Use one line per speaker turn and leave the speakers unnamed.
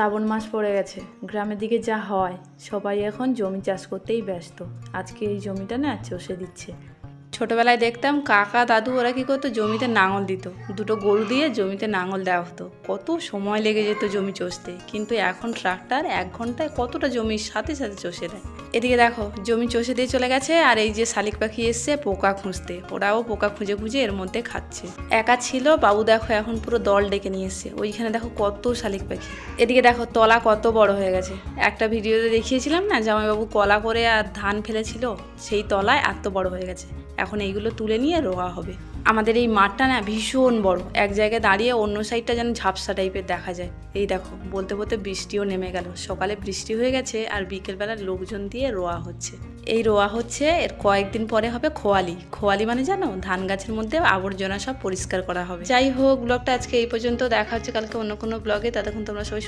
শ্রাবণ মাস পড়ে গেছে, গ্রামের দিকে যা হয় সবাই এখন জমি চাষ করতেই ব্যস্ত। আজকে এই জমিটা না চষে দিচ্ছে। ছোটবেলায় দেখতাম কাকা দাদু ওরা কী করতো, জমিতে নাঙল দিত, দুটো গরু দিয়ে জমিতে নাঙল দেওয়া হতো, কত সময় লেগে যেত জমি চষতে। কিন্তু এখন ট্রাক্টর 1 ঘন্টায় কতটা জমির সাথে সাথে চষে দেয়। এদিকে দেখো জমি চষে দিয়ে চলে গেছে, আর এই যে শালিক পাখি এসছে পোকা খুঁজতে, ওরাও পোকা খুঁজে খুঁজে এর মধ্যে খাচ্ছে। একা ছিল বাবু, দেখো এখন পুরো দল ডেকে নিয়ে এসছে। ওইখানে দেখো কত শালিক পাখি। এদিকে দেখো তলা কত বড় হয়ে গেছে। একটা ভিডিওতে দেখিয়েছিলাম না জামাইবাবু কলা করে আর ধান ফেলেছিল, সেই তলায় এত বড় হয়ে গেছে। এখন এইগুলো তুলে নিয়ে রোয়া হবে। আমাদের এই মাঠটা না ভীষণ বড়, এক জায়গায় দাঁড়িয়ে অন্য সাইডটা যেন ঝাপসা টাইপের দেখা যায়। এই দেখো বলতে বলতে বৃষ্টিও নেমে গেল, সকালে বৃষ্টি হয়ে গেছে আর বিকেলবেলা লোকজন দিয়ে রোয়া হচ্ছে। এই রোয়া হচ্ছে, এর কয়েকদিন পরে হবে খোয়ালি। খোয়ালি মানে জানো, ধান গাছের মধ্যে আবর্জনা সব পরিষ্কার করা হবে। যাই হোক, ব্লগটা আজকে এই পর্যন্ত, দেখা হচ্ছে কালকে অন্য কোনো ব্লগে। ততক্ষণ তোমরা সবাই